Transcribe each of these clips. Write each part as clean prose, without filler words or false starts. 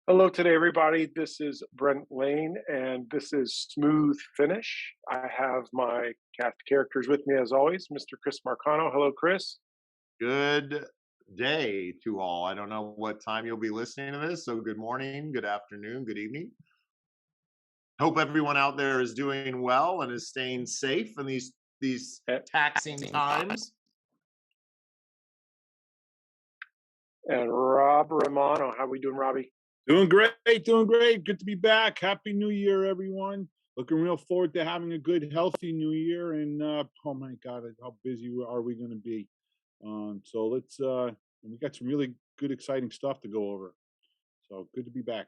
Hello today, everybody. This is Brent Lane, and this is Smooth Finish. I have my cast characters with me as always, Mr. Chris Marcano. Hello, Chris. Good day to all. I don't know what time you'll be listening to this, so good morning, good afternoon, good evening. Hope everyone out there is doing well and is staying safe in these A- taxing times. And Rob Romano. How we doing, Robbie? Doing great, doing great. Good to be back. Happy New Year, everyone. Looking real forward to having a good, healthy New Year. And oh my God, how busy are we going to be? So we got some really good, exciting stuff to go over. So good to be back.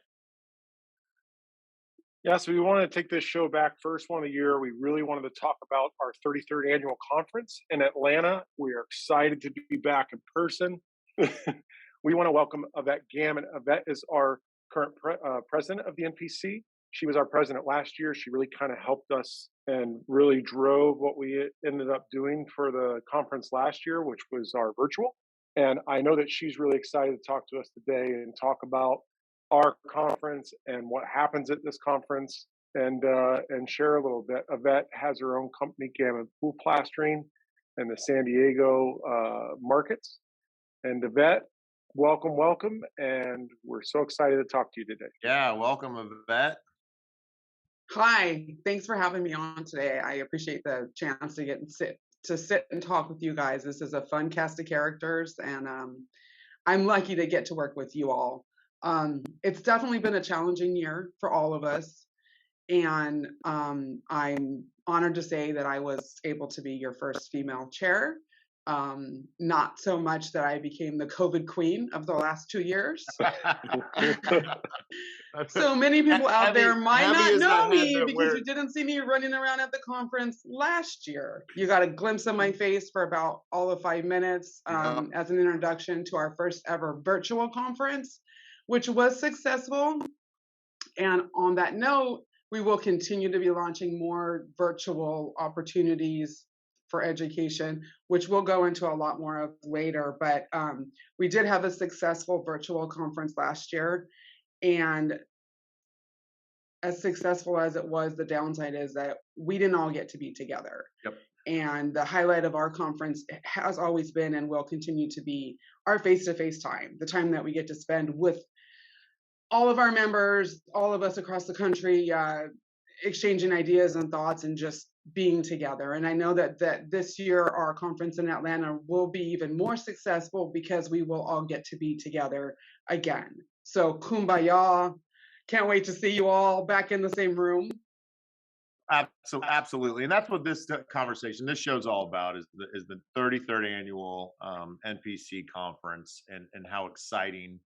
Yeah, so we want to take this show back first one of the year. We really wanted to talk about our 33rd annual conference in Atlanta. We are excited to be back in person. We want to welcome Yvette Gammon. Yvette is our current president of the NPC. She was our president last year. She really kind of helped us and really drove what we ended up doing for the conference last year, which was our virtual. And I know that she's really excited to talk to us today and talk about our conference and what happens at this conference and share a little bit. Yvette has her own company, Gammon Pool Plastering, in the San Diego markets. And Yvette, welcome, and we're so excited to talk to you today. Yeah, welcome, Yvette. Hi, thanks for having me on today. I appreciate the chance to sit and talk with you guys. This is a fun cast of characters, and I'm lucky to get to work with you all. It's definitely been a challenging year for all of us, and I'm honored to say that I was able to be your first female chair. Not so much that I became the COVID queen of the last 2 years. So many people out there might not know me because you didn't see me running around at the conference last year. You got a glimpse of my face for about all of 5 minutes as an introduction to our first ever virtual conference, which was successful. And on that note, we will continue to be launching more virtual opportunities for education, which we'll go into a lot more of later. But we did have a successful virtual conference last year. And as successful as it was, the downside is that we didn't all get to be together. Yep. And the highlight of our conference has always been and will continue to be our face-to-face time, the time that we get to spend with all of our members, all of us across the country, exchanging ideas and thoughts and just being together. And I know that this year our conference in Atlanta will be even more successful because we will all get to be together again. So kumbaya. Can't wait to see you all back in the same room. Absolutely. And that's what this conversation, this show's all about is the 33rd annual NPC conference and how exciting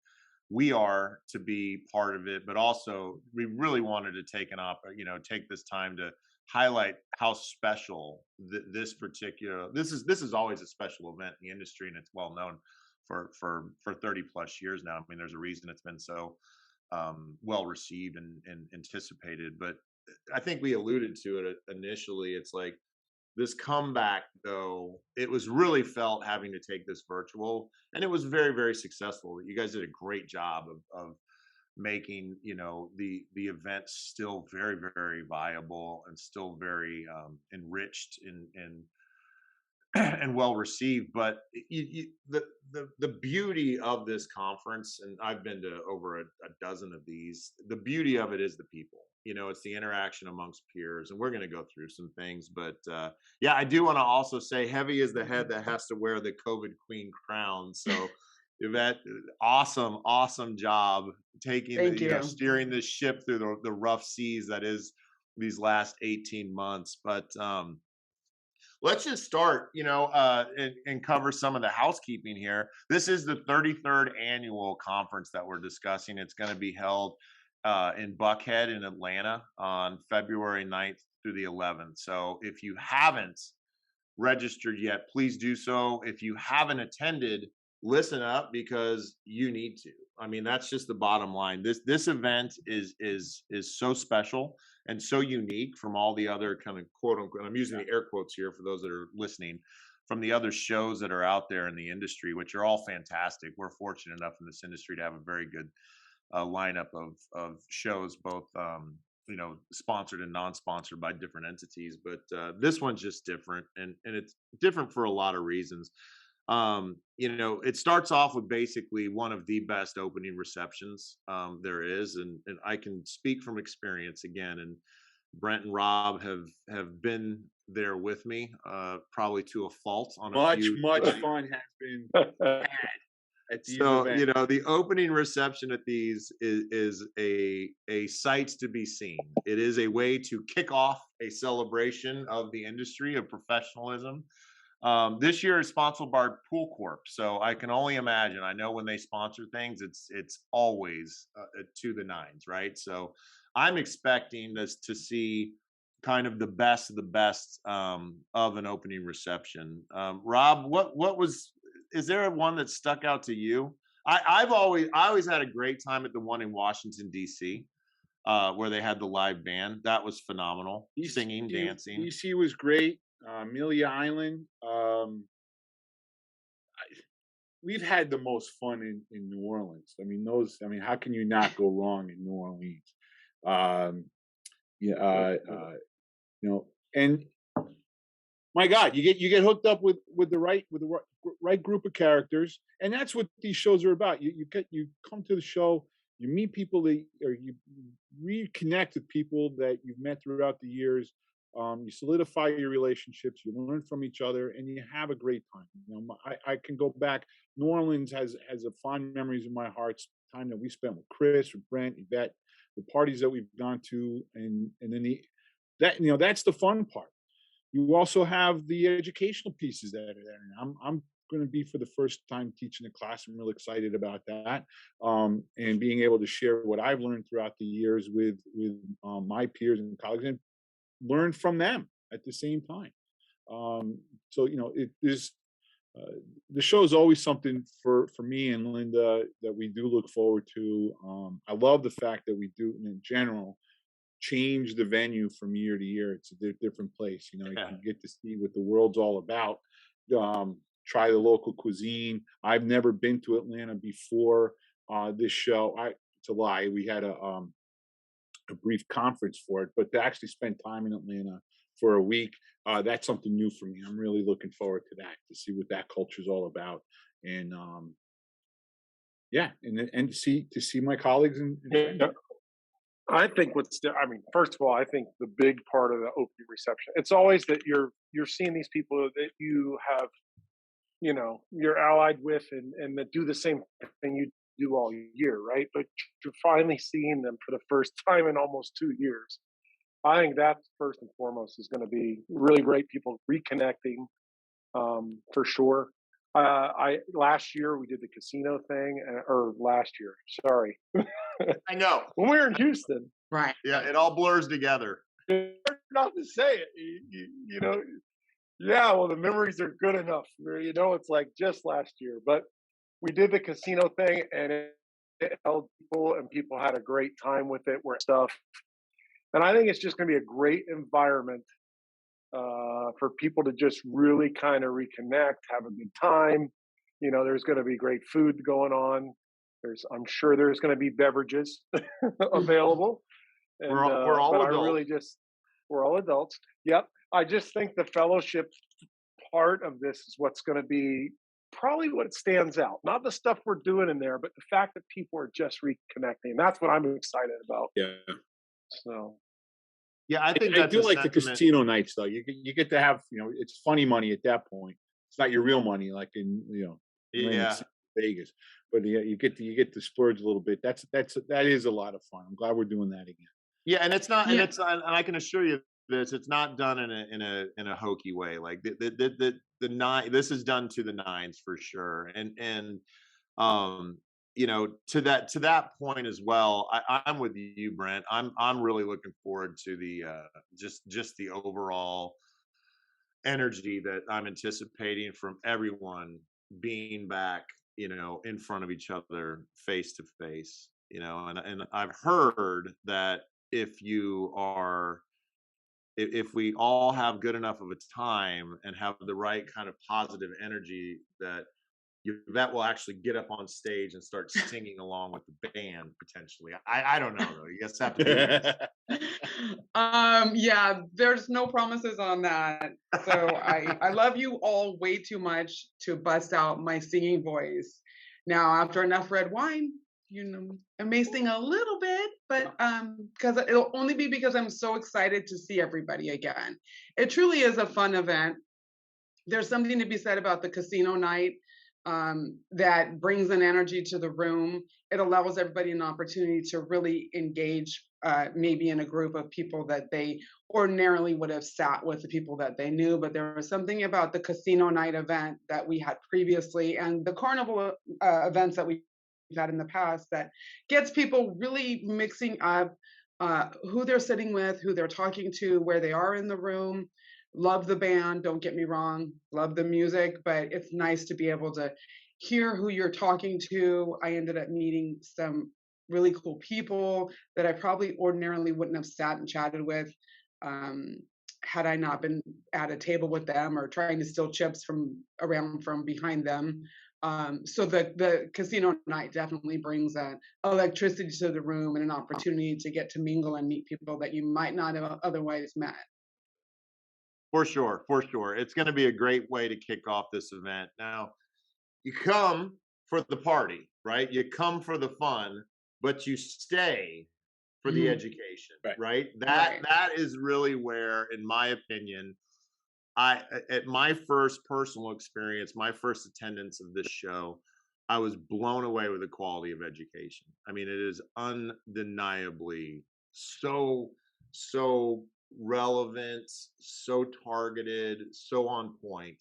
we are to be part of it, but also we really wanted to take this time to highlight how special this is always a special event in the industry, and it's well known for 30 plus years now. I mean, there's a reason it's been so well received and anticipated. But I think we alluded to it initially. It's like this comeback, though, it was really felt having to take this virtual, and it was very, very successful. You guys did a great job of making the event still very, very viable and still very enriched and well received. But the beauty of this conference, and I've been to over a dozen of these, the beauty of it is the people. It's the interaction amongst peers, and we're going to go through some things. But yeah, I do want to also say, heavy is the head that has to wear the COVID queen crown. So Yvette, awesome job steering this ship through the rough seas that is these last 18 months. But let's just start, and cover some of the housekeeping here. This is the 33rd annual conference that we're discussing. It's going to be held in Buckhead in Atlanta on February 9th through the 11th. So if you haven't registered yet, please do so. If you haven't attended, listen up, because you need to. I mean, that's just the bottom line. This event is so special and so unique from all the other kind of quote unquote, I'm using the air quotes here for those that are listening, from the other shows that are out there in the industry, which are all fantastic. We're fortunate enough in this industry to have a very good lineup of shows, both sponsored and non-sponsored by different entities. But this one's just different, and it's different for a lot of reasons. It starts off with basically one of the best opening receptions there is, and I can speak from experience again. And Brent and Rob have been there with me, probably to a fault on a few. Much fun has been had at these events. The opening reception at these is a sight to be seen. It is a way to kick off a celebration of the industry of professionalism. This year is sponsored by Pool Corp, so I can only imagine. I know when they sponsor things, it's always to the nines, right? So I'm expecting this to see kind of the best of the best of an opening reception. Rob, is there one that stuck out to you? I always had a great time at the one in Washington D.C. Where they had the live band. That was phenomenal. Singing, dancing. DC was great. Amelia Island. We've had the most fun in New Orleans. How can you not go wrong in New Orleans? And my God, you get hooked up with the right group of characters, and that's what these shows are about. You come to the show, you meet people you reconnect with people that you've met throughout the years. You solidify your relationships, you learn from each other, and you have a great time. I can go back. New Orleans has a fond memories in my heart. Time that we spent with Chris, with Brent, Yvette, the parties that we've gone to, and then that's the fun part. You also have the educational pieces that are there. And I'm going to be, for the first time, teaching a class. I'm really excited about that, and being able to share what I've learned throughout the years with my peers and colleagues, and learn from them at the same time. It is the show is always something for me and Linda that we do look forward to. I love the fact that we do, in general, change the venue from year to year. It's a different place. You can get to see what the world's all about. Try the local cuisine. I've never been to Atlanta before this show. It's a lie. We had a brief conference for it, but to actually spend time in Atlanta for a week, that's something new for me. I'm really looking forward to that, to see what that culture is all about, and and to see my colleagues and friends. I think first of all, I think the big part of the opening reception, it's always that you're seeing these people that you have, you're allied with, and that do the same thing you do all year, right? But you're finally seeing them for the first time in almost 2 years. I think that first and foremost is going to be really great. People reconnecting, for sure. Last year we did the casino thing, sorry. I know. When we were in Houston. Right. Yeah, it all blurs together. Not to say it, yeah, well, the memories are good enough. It's like just last year. But we did the casino thing, and it held people, and people had a great time with it, and I think it's just going to be a great environment for people to just really kind of reconnect, have a good time. There's going to be great food going on. I'm sure there's going to be beverages available. And, we're all adults. We're all adults. Yep. I just think the fellowship part of this is what's going to be probably what stands out. Not the stuff we're doing in there, but the fact that people are just reconnecting. That's what I'm excited about. Yeah. So. Yeah, I think I do like the casino nights, though. You get to have, it's funny money at that point. It's not your real money, like in Vegas, but you get to splurge a little bit. That is a lot of fun. I'm glad we're doing that again. Yeah, and it's not, and I can assure you this. It's not done in a hokey way. Like the nine. This is done to the nines for sure, and to that point as well. I'm with you, Brent. I'm really looking forward to the just the overall energy that I'm anticipating from everyone being back, in front of each other, face to face, and I've heard that if we all have good enough of a time and have the right kind of positive energy, that Yvette will actually get up on stage and start singing along with the band potentially. I don't know though. You guys have to do this. Yeah, there's no promises on that. So I love you all way too much to bust out my singing voice. Now, after enough red wine, I may sing a little bit, but because it'll only be because I'm so excited to see everybody again. It truly is a fun event. There's something to be said about the casino night that brings an energy to the room. It allows everybody an opportunity to really engage, maybe in a group of people that they ordinarily would have sat with, the people that they knew. But there was something about the casino night event that we had previously and the carnival events that we've had in the past that gets people really mixing up who they're sitting with, who they're talking to, where they are in the room. Love the band, don't get me wrong, love the music, but it's nice to be able to hear who you're talking to. I ended up meeting some really cool people that I probably ordinarily wouldn't have sat and chatted with had I not been at a table with them or trying to steal chips from behind them. So the casino night definitely brings that electricity to the room and an opportunity to get to mingle and meet people that you might not have otherwise met. For sure. It's going to be a great way to kick off this event. Now, you come for the party, right? You come for the fun, but you stay for the education, right? That is really where, in my opinion, at my first personal experience, my first attendance of this show, I was blown away with the quality of education. I mean, it is undeniably so relevant, so targeted, so on point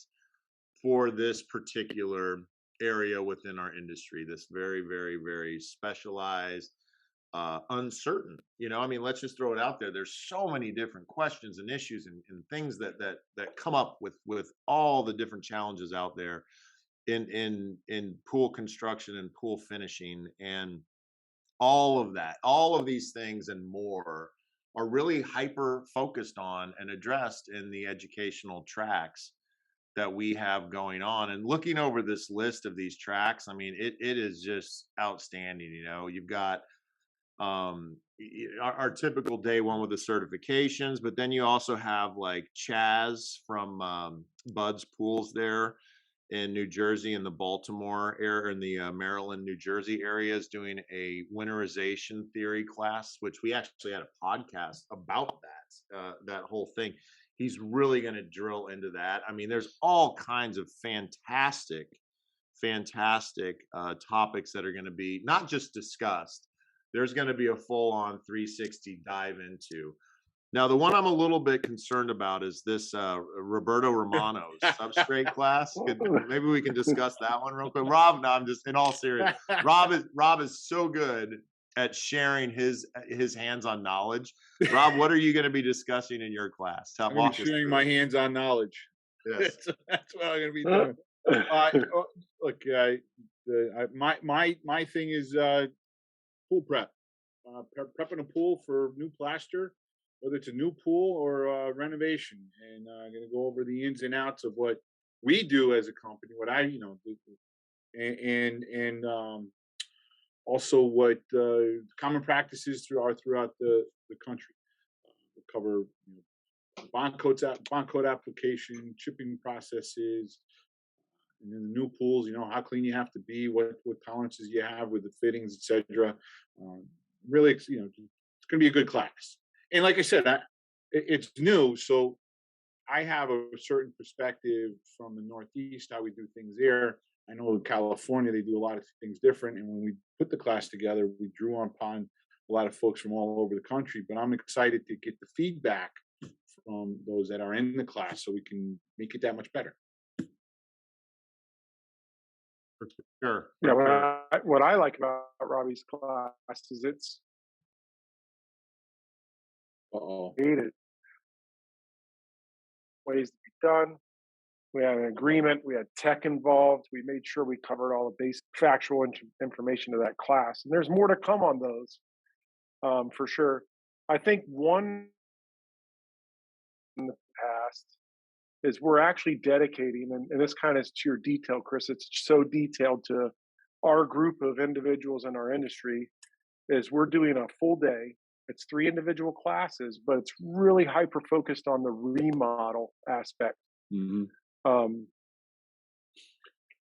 for this particular area within our industry, this very, very, very specialized, uncertain, I mean, let's just throw it out there. There's so many different questions and issues and things that come up with all the different challenges out there in pool construction and pool finishing, and all of these things and more are really hyper focused on and addressed in the educational tracks that we have going on. And looking over this list of these tracks, I mean, it is just outstanding. You've got our typical day one with the certifications, but then you also have like Chaz from Bud's Pools there in New Jersey, in the Baltimore area, in the Maryland, New Jersey areas, doing a winterization theory class, which we actually had a podcast about that whole thing. He's really going to drill into that. I mean, there's all kinds of fantastic topics that are going to be not just discussed. There's going to be a full-on 360 dive into. Now, the one I'm a little bit concerned about is this Roberto Romano's substrate class. Maybe we can discuss that one real quick. Rob, no, I'm just in all seriousness. Rob is so good at sharing his hands-on knowledge. Rob, what are you going to be discussing in your class? I'm going to be sharing my hands-on knowledge. Yes. That's what I'm going to be doing. Look, my thing is pool prep. Prepping a pool for new plaster, whether it's a new pool or renovation, and I'm going to go over the ins and outs of what we do as a company, what I do, and also what common practices throughout the country. We'll cover bond code application, chipping processes, and then the new pools. How clean you have to be, what tolerances you have with the fittings, etc. Really, it's going to be a good class. And like I said, it's new, so I have a certain perspective from the Northeast, how we do things there. I know in California, they do a lot of things different. And when we put the class together, we drew upon a lot of folks from all over the country. But I'm excited to get the feedback from those that are in the class so we can make it that much better. For sure. Yeah, what I like about Robbie's class is it's created ways to be done. We had an agreement. We had tech involved. We made sure we covered all the basic factual information of that class. And there's more to come on those, for sure. I think one in the past is we're actually dedicating, and this kind of is to your detail, Chris. It's so detailed to our group of individuals in our industry. Is we're doing a full day. It's 3 individual classes, but it's really hyper focused on the remodel aspect. Mm-hmm.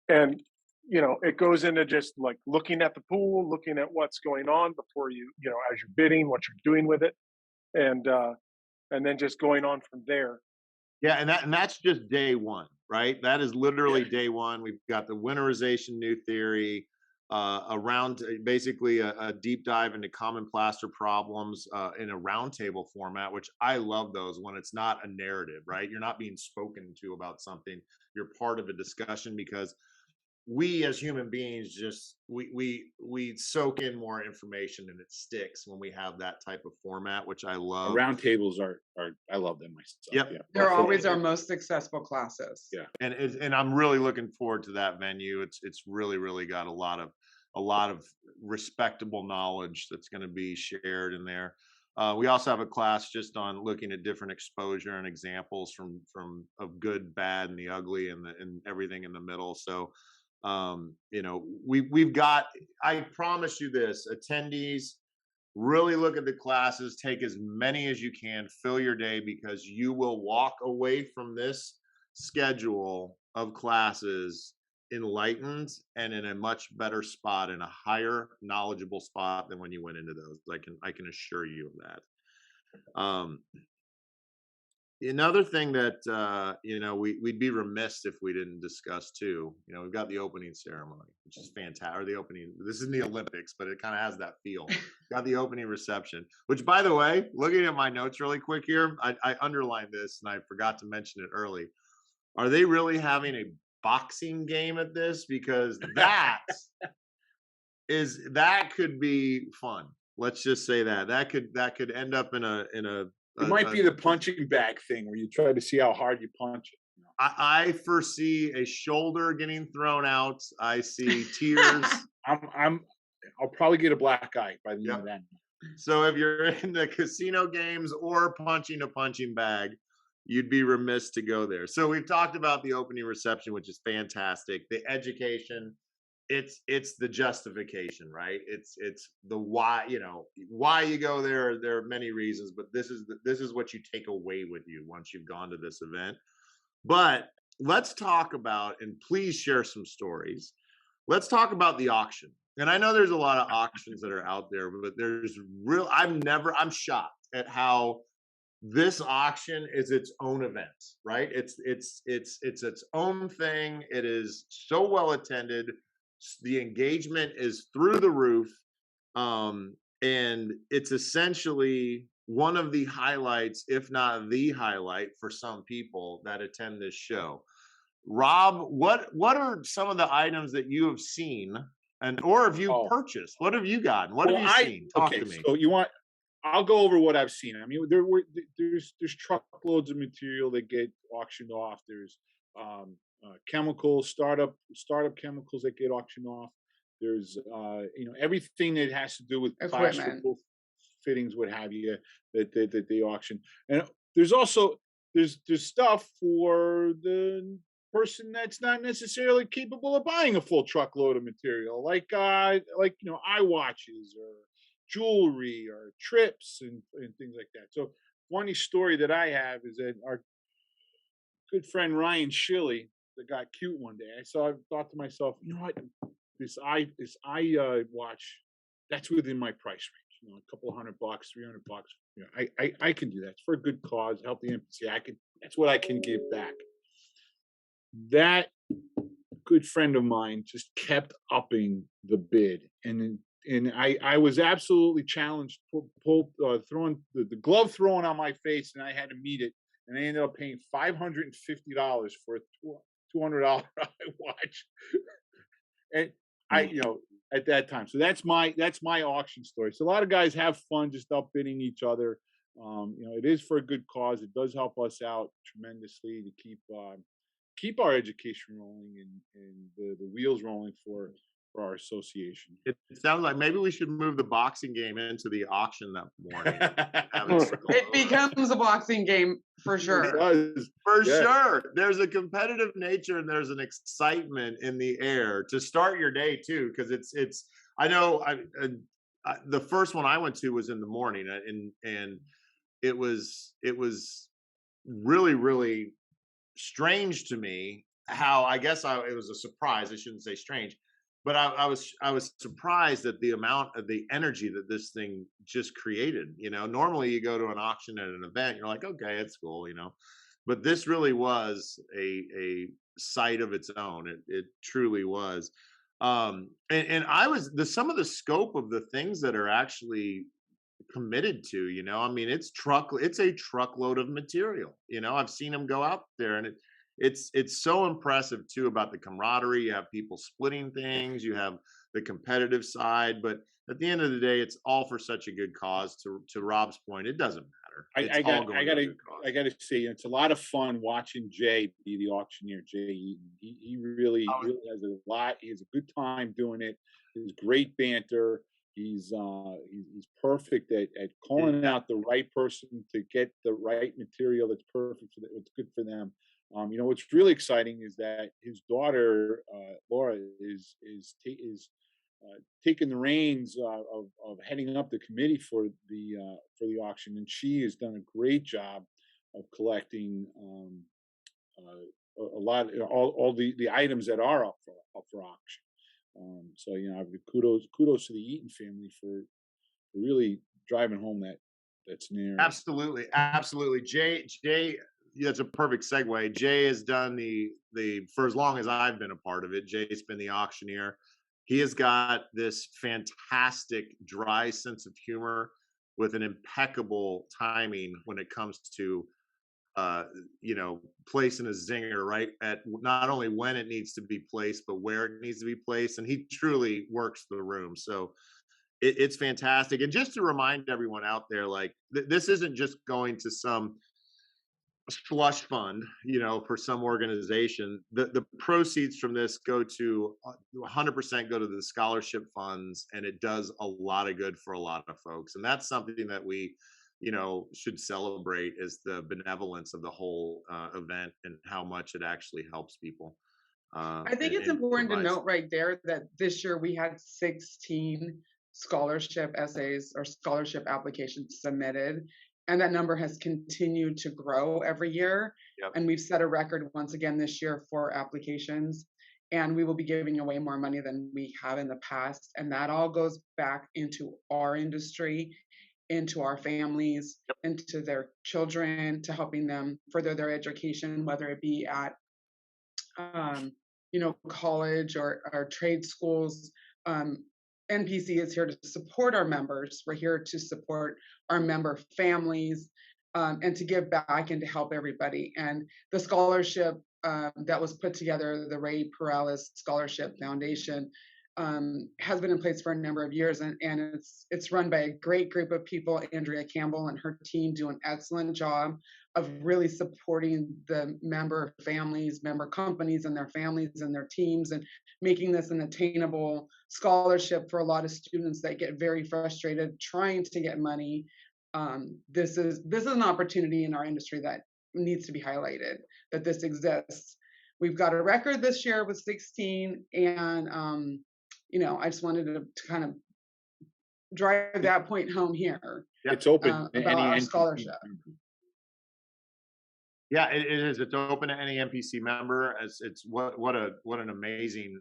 And it goes into just like looking at the pool, looking at what's going on before as you're bidding, what you're doing with it, and then just going on from there. Yeah, and that's just day one, right? That is literally day one. We've got the winterization new theory, around basically a deep dive into common plaster problems in a roundtable format, which I love those when it's not a narrative, right? You're not being spoken to about something. You're part of a discussion because we as human beings just we soak in more information and it sticks when we have that type of format, which I love. Roundtables are I love them myself. Yep. Yeah. They're always our most successful classes. Yeah. And I'm really looking forward to that venue. It's really got a lot of respectable knowledge that's going to be shared in there. We also have a class just on looking at different exposure and examples from of good, bad, and the ugly, and everything in the middle. So we've got, I promise you this, attendees, really look at the classes, take as many as you can, fill your day, because you will walk away from this schedule of classes enlightened and in a much better spot, in a higher knowledgeable spot than when you went into those. I can assure you of that. Another thing that we'd be remiss if we didn't discuss too. We've got the opening ceremony, which is fantastic. Or the opening. This isn't the Olympics, but it kind of has that feel. Got the opening reception, which, by the way, looking at my notes really quick here, I underlined this and I forgot to mention it early. Are they really having a boxing game at this? Because that could be fun. Let's just say that could end up in a. It might be the punching bag thing where you try to see how hard you punch it. I foresee a shoulder getting thrown out. I see tears. I'll probably get a black eye by the end of that. So if you're in the casino games or punching a punching bag, you'd be remiss to go there. So we've talked about the opening reception, which is fantastic. The education, it's the justification, right? It's the why, why you go there. There are many reasons, but this is what you take away with you once you've gone to this event. But let's talk about, and please share some stories. Let's talk about the auction. And I know there's a lot of auctions that are out there, but I'm shocked at how this auction is its own event, right? It's its own thing. It is so well attended. The engagement is through the roof. And it's essentially one of the highlights, if not the highlight, for some people that attend this show. Rob, what are some of the items that you have seen or have you purchased? What have you gotten? What have you seen? Talk to me. So I'll go over what I've seen. I mean, there's truckloads of material that get auctioned off. There's chemicals, startup chemicals that get auctioned off. There's everything that has to do with plasterboard fittings, what have you, that they auction. And there's also there's stuff for the person that's not necessarily capable of buying a full truckload of material, like eye watches or jewelry or trips and things like that. So funny story that I have is that our good friend Ryan Shilley that got cute one day, I thought to myself, you know what, this eye watch, that's within my price range, a couple of $100, $300. I can do that. It's for a good cause, help the NPC. That's what I can give back. That good friend of mine just kept upping the bid, and I was absolutely challenged, throwing the glove thrown on my face, and I had to meet it, and I ended up paying $550 for a $200 eye watch, and at that time. So that's my auction story. So a lot of guys have fun just outbidding each other. It is for a good cause. It does help us out tremendously to keep our education rolling and the wheels rolling for for our association. It sounds like maybe we should move the boxing game into the auction that morning. It becomes a boxing game for sure. Sure. There's a competitive nature and there's an excitement in the air to start your day too, because it's. I know. The first one I went to was in the morning, and it was really strange to me how I guess it was a surprise. I shouldn't say strange, but I was surprised at the amount of the energy that this thing just created. Normally you go to an auction at an event, you're like, okay, it's cool, but this really was a sight of its own. It truly was. And I was some of the scope of the things that are actually committed to, I mean, it's a truckload of material. I've seen them go out there, and it's so impressive too about the camaraderie. You have people splitting things, you have the competitive side, but at the end of the day, it's all for such a good cause. To Rob's point, it doesn't matter. I gotta say, it's a lot of fun watching Jay be the auctioneer. Jay Eaton, he really has a lot. He has a good time doing it. He's great banter. He's perfect at calling out the right person to get the right material that's perfect for what's good for them. What's really exciting is that his daughter Laura is taking the reins of heading up the committee for the auction, and she has done a great job of collecting a lot all the items that are up for auction. So kudos to the Eaton family for really driving home that scenario. Absolutely. Jay, that's a perfect segue. Jay has done the for as long as I've been a part of it. Jay's been the auctioneer. He has got this fantastic dry sense of humor with an impeccable timing when it comes to placing a zinger right at not only when it needs to be placed, but where it needs to be placed. And he truly works the room. So it's fantastic. And just to remind everyone out there, like this isn't just going to some slush fund, for some organization. The proceeds from this go to 100% go to the scholarship funds, and it does a lot of good for a lot of folks. And that's something that we should celebrate, is the benevolence of the whole event and how much it actually helps people. I think it's important to note right there that this year we had 16 scholarship essays or scholarship applications submitted, and that number has continued to grow every year. Yep. And we've set a record once again this year for applications, and we will be giving away more money than we have in the past. And that all goes back into our industry, into our families, into their children, to helping them further their education, whether it be at college or trade schools. NPC is here to support our members. We're here to support our member families, and to give back and to help everybody. And the scholarship that was put together, the Ray Perales Scholarship Foundation, has been in place for a number of years, and it's run by a great group of people. Andrea Campbell and her team do an excellent job of really supporting the member families, member companies and their families and their teams, and making this an attainable scholarship for a lot of students that get very frustrated trying to get money. This is an opportunity in our industry that needs to be highlighted, that this exists. We've got a record this year with 16, and I just wanted to kind of drive that point home here. It's open to about any our NPC scholarship. member. Yeah, it is. It's open to any NPC member. It's what an amazing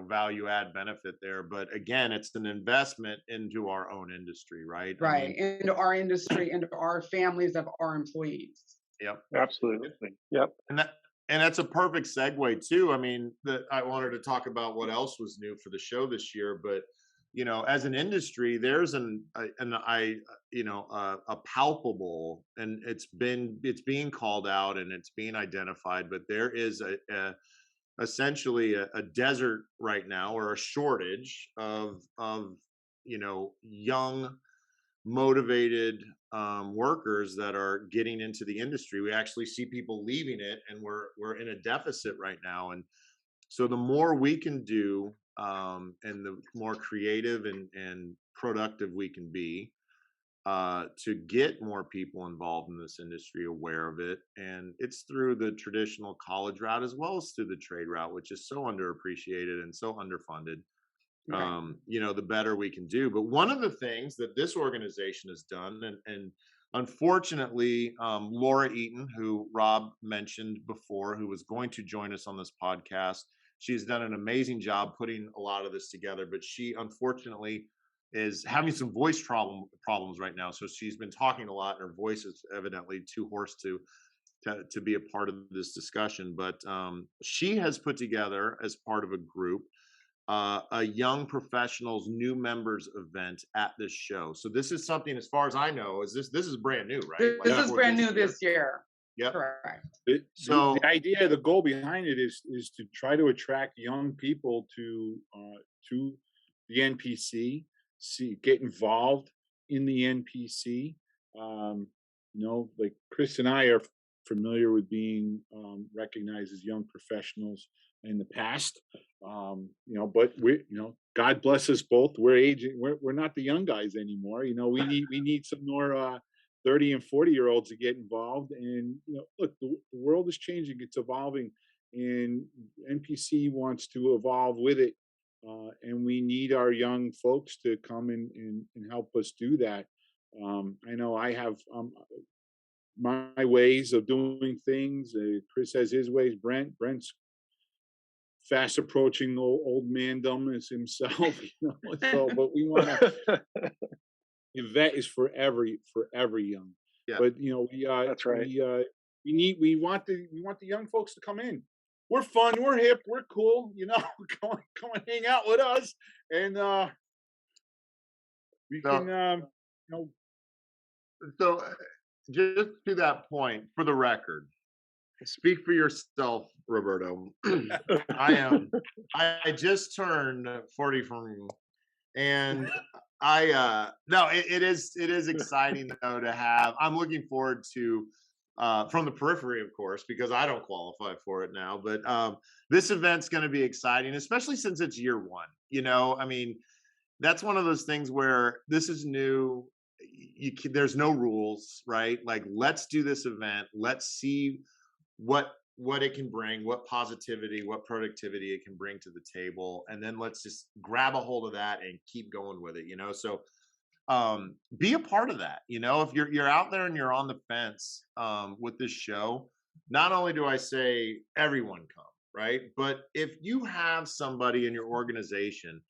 value add benefit there. But again, it's an investment into our own industry, right? Right, into our industry, into our families of our employees. Yep, absolutely. Yep, and that's a perfect segue too. I mean, I wanted to talk about what else was new for the show this year, but as an industry, there's a palpable, and it's being called out and it's being identified, but there is essentially a desert right now, or a shortage of young, motivated workers that are getting into the industry. We actually see people leaving it, and we're in a deficit right now. And so the more we can do and the more creative and productive we can be, to get more people involved in this industry aware of it. And it's through the traditional college route as well as through the trade route, which is so underappreciated and so underfunded. Right. The better we can do. But one of the things that this organization has done, and unfortunately, Laura Eaton, who Rob mentioned before, who was going to join us on this podcast, she's done an amazing job putting a lot of this together, but she unfortunately is having some voice problems right now. So she's been talking a lot, and her voice is evidently too hoarse to be a part of this discussion. But she has put together, as part of a group, a young professionals new members event at this show. So this is something, as far as I know, this is brand new, right? This is brand new this year. Yep. Correct. So the idea, the goal behind it is to try to attract young people to the NPC, get involved in the NPC. Like Chris and I are familiar with being recognized as young professionals in the past. But God bless us both. We're aging. We're not the young guys anymore. We need some more 30 and 40-year-olds to get involved. And look, the world is changing. It's evolving, and NPC wants to evolve with it. And we need our young folks to come and help us do that. I know I have my ways of doing things. Chris has his ways. Brent's fast approaching old mandom as himself. So, but we want to. Event is forever young. Yeah. But that's right. We want the young folks to come in. We're fun, we're hip, we're cool. Come and hang out with us, and we can. So, just to that point, for the record, speak for yourself, Roberto. I just turned 40 and it is exciting though to have. I'm looking forward to from the periphery, of course, because I don't qualify for it now. But this event's going to be exciting, especially since it's year one. That's one of those things where this is new. There's no rules, right? Like, let's do this event. Let's see what it can bring, what positivity, what productivity it can bring to the table, and then let's just grab a hold of that and keep going with it. So be a part of that. If you're out there and you're on the fence with this show, not only do I say everyone come, right, but if you have somebody in your organization,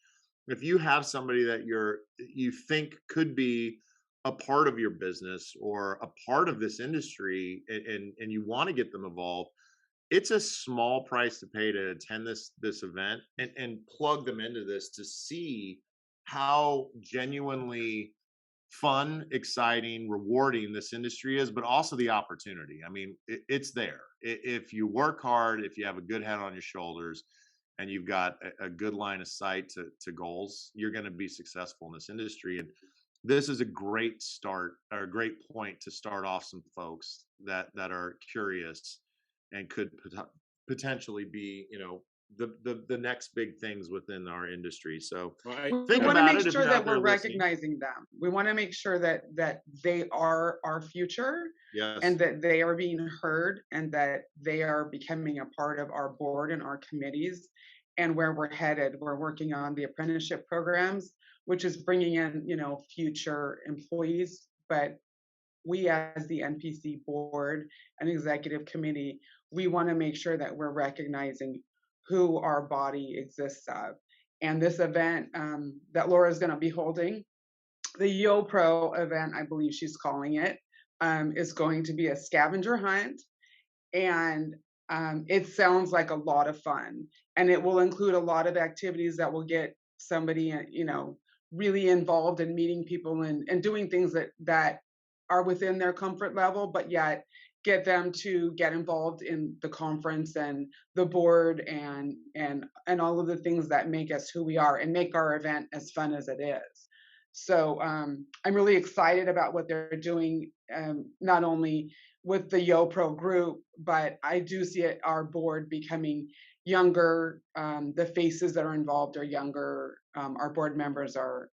if you have somebody that you think could be a part of your business or a part of this industry, and you want to get them involved, it's a small price to pay to attend this event and plug them into this to see how genuinely fun, exciting, rewarding this industry is, but also the opportunity. It's there. If you work hard, if you have a good head on your shoulders, and you've got a good line of sight to goals, you're going to be successful in this industry. And this is a great start, or a great point to start off some folks that are curious and could potentially be, the next big things within our industry. So we want to make sure that we're recognizing them. We want to make sure that they are our future. Yes. And that they are being heard, and that they are becoming a part of our board and our committees, and where we're headed. We're working on the apprenticeship programs, which is bringing in, future employees. But we, as the NPC board and executive committee, we want to make sure that we're recognizing who our body exists of. And this event that Laura is going to be holding, the YoPro event, I believe she's calling it, is going to be a scavenger hunt. And it sounds like a lot of fun. And it will include a lot of activities that will get somebody, really involved in meeting people and doing things that are within their comfort level, but yet get them to get involved in the conference and the board and all of the things that make us who we are and make our event as fun as it is. So I'm really excited about what they're doing, not only with the YoPro group, but I do see our board becoming younger. The faces that are involved are younger. Our board members are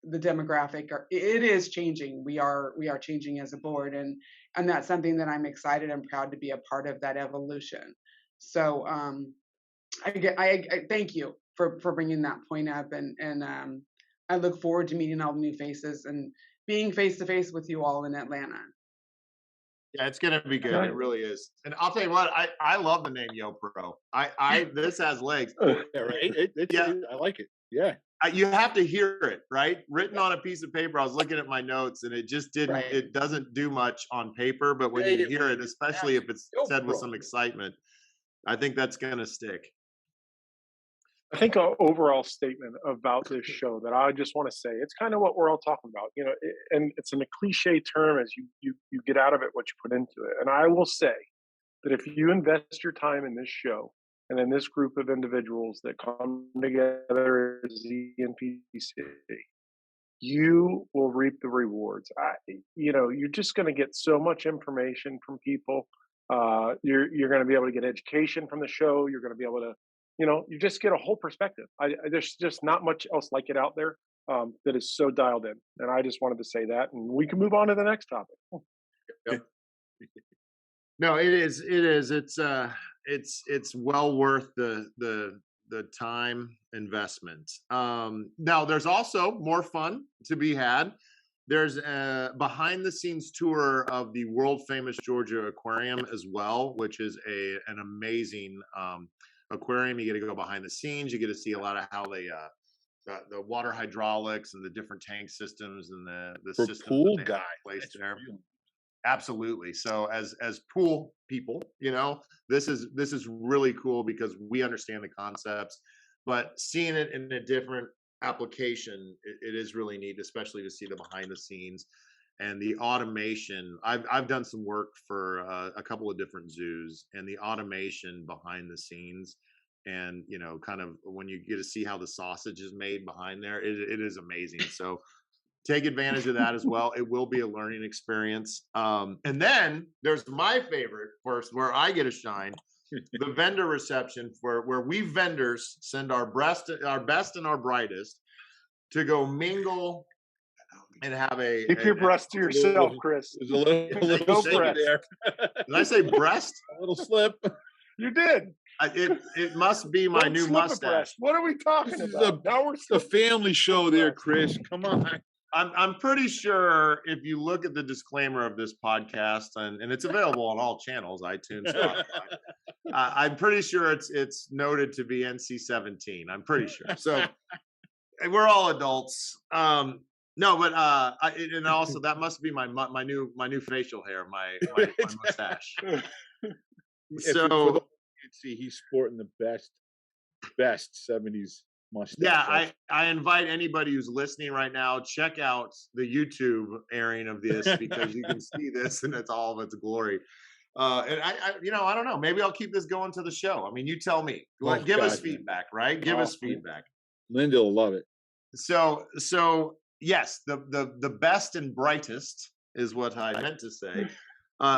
the demographic. It is changing. We are changing as a board, and that's something that I'm excited and proud to be a part of that evolution. So I thank you for bringing that point up, and I look forward to meeting all the new faces and being face to face with you all in Atlanta. Yeah, it's gonna be good. It really is. And I'll tell you what, I love the name Yo Pro. This has legs. Yeah, right. Yeah. I like it. Yeah. You have to hear it, right? Written on a piece of paper. I was looking at my notes, and it just didn't. Right. It doesn't do much on paper, but when you hear it, especially if it's said with some excitement, I think that's gonna stick. I think an overall statement about this show that I just want to say, it's kind of what we're all talking about, you know, and it's in a cliche term as you get out of it what you put into it. And I will say that if you invest your time in this show and in this group of individuals that come together as the NPC, you will reap the rewards. You're just going to get so much information from people. You're going to be able to get education from the show. You're going to be able to, you just get a whole perspective. There's just not much else like it out there that is so dialed in. And I just wanted to say that, and we can move on to the next topic. Yep. No, it is. It's well worth the time investment. Now, there's also more fun to be had. There's a behind the scenes tour of the world famous Georgia Aquarium as well, which is an amazing aquarium. You get to go behind the scenes. You get to see a lot of how they the water hydraulics and the different tank systems and the systems pool that they guy placed there. Absolutely. So as pool people, this is really cool because we understand the concepts, but seeing it in a different application, it is really neat, especially to see the behind the scenes and the automation. I've done some work for a couple of different zoos, and the automation behind the scenes, and kind of when you get to see how the sausage is made behind there, it is amazing. So take advantage of that as well. It will be a learning experience. And then there's my favorite first, where I get a shine, the vendor reception, where we vendors send our best and our brightest to go mingle and have keep your breast to yourself, Chris. There's a little slip there. Did I say breast? A little slip. You did. It must be my new mustache. What are we talking about? Now we're the family show there, Chris. Come on. I'm pretty sure if you look at the disclaimer of this podcast, and it's available on all channels, iTunes, Spotify, I'm pretty sure it's noted to be NC-17. I'm pretty sure. So we're all adults. No, but and also that must be my new facial hair, my mustache. So you can see he's sporting the best 70s mustache. Yeah, I invite anybody who's listening right now, check out the YouTube airing of this because you can see this in all of its glory. And I don't know. Maybe I'll keep this going to the show. I mean, you tell me. Give us feedback, right? Give us feedback. Linda will love it. So yes, the best and brightest is what I meant to say.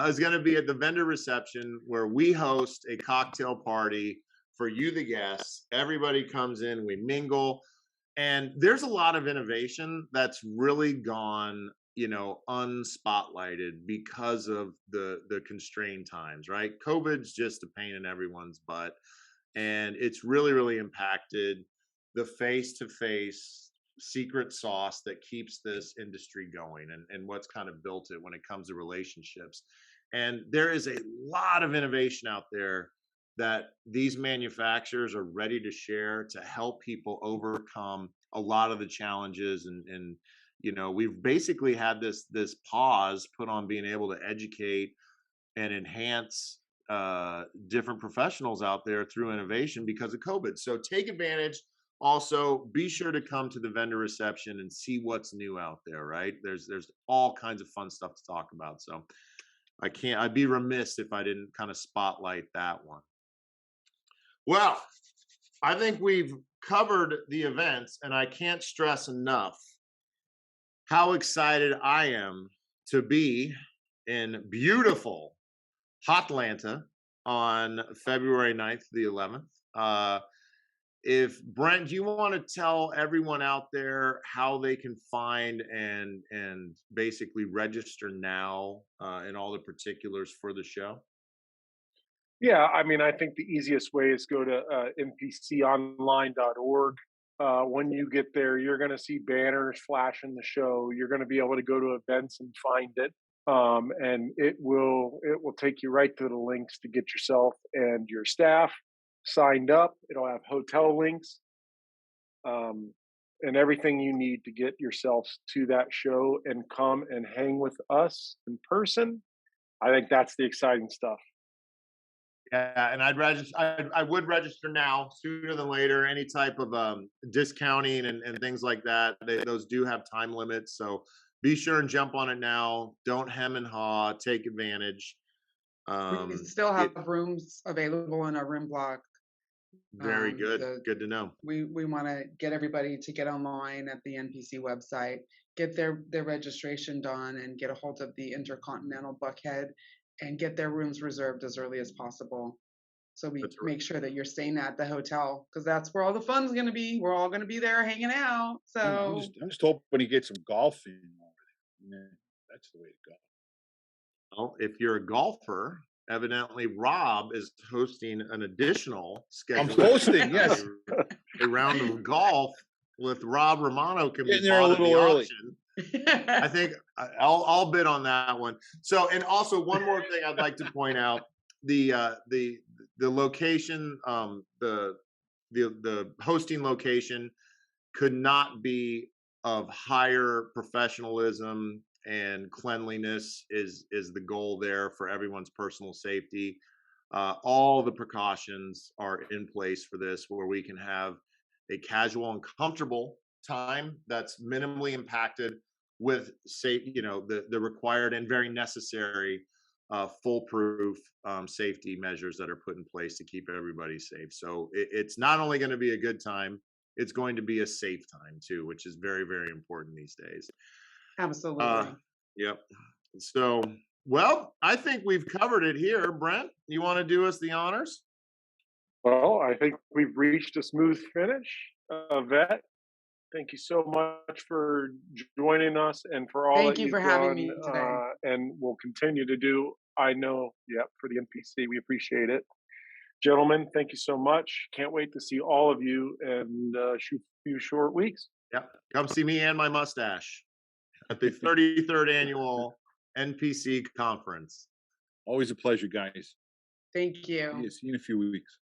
Is going to be at the vendor reception, where we host a cocktail party for you, the guests. Everybody comes in, we mingle, and there's a lot of innovation that's really gone, unspotlighted because of the constrained times, right? COVID's just a pain in everyone's butt, and it's really, really impacted the face-to-face secret sauce that keeps this industry going, and what's kind of built it when it comes to relationships. And there is a lot of innovation out there that these manufacturers are ready to share to help people overcome a lot of the challenges. And we've basically had this pause put on being able to educate and enhance different professionals out there through innovation because of COVID. So take advantage. Also, be sure to come to the vendor reception and see what's new out there, right? There's all kinds of fun stuff to talk about. So I'd be remiss if I didn't kind of spotlight that one. Well, I think we've covered the events, and I can't stress enough how excited I am to be in beautiful Hotlanta on February 9th to the 11th. If Brent, do you want to tell everyone out there how they can find and basically register now and all the particulars for the show? Yeah, I mean, I think the easiest way is go to npconline.org. When you get there, you're going to see banners flashing the show. You're going to be able to go to events and find it, and it will take you right to the links to get yourself and your staff signed up. It'll have hotel links, and everything you need to get yourselves to that show and come and hang with us in person. I think that's the exciting stuff. Yeah, and I'd register. I would register now, sooner than later. Any type of discounting and things like that, those do have time limits. So be sure and jump on it now. Don't hem and haw. Take advantage. We still have rooms available in our room block. Very good. Good to know. We want to get everybody to get online at the NPC website, get their registration done, and get a hold of the Intercontinental Buckhead and get their rooms reserved as early as possible. So we make sure that you're staying at the hotel, because that's where all the fun's going to be. We're all going to be there hanging out. So I'm just hoping to get some golf in over there. That's the way to go. Well, if you're a golfer, evidently Rob is hosting an additional schedule. I'm hosting, yes. A round of golf with Rob Romano can Getting be there a bought at little the early. auction. I think I'll bid on that one. So, and also one more thing I'd like to point out: the location, the hosting location could not be of higher professionalism and cleanliness is the goal there for everyone's personal safety. All the precautions are in place for this, where we can have a casual and comfortable time that's minimally impacted with safe, the required and very necessary foolproof safety measures that are put in place to keep everybody safe. So it's not only going to be a good time, it's going to be a safe time too, which is very, very important these days. Absolutely. Yep. So, well, I think we've covered it here. Brent, you want to do us the honors? Well, I think we've reached a smooth finish. Vet, thank you so much for joining us and for all that you've done. Thank you for having me today. And we'll continue to do, I know, for the NPC. We appreciate it. Gentlemen, thank you so much. Can't wait to see all of you in a few short weeks. Yep. Come see me and my mustache at the 33rd annual NPC conference. Always a pleasure, guys. Thank you. See you in a few weeks.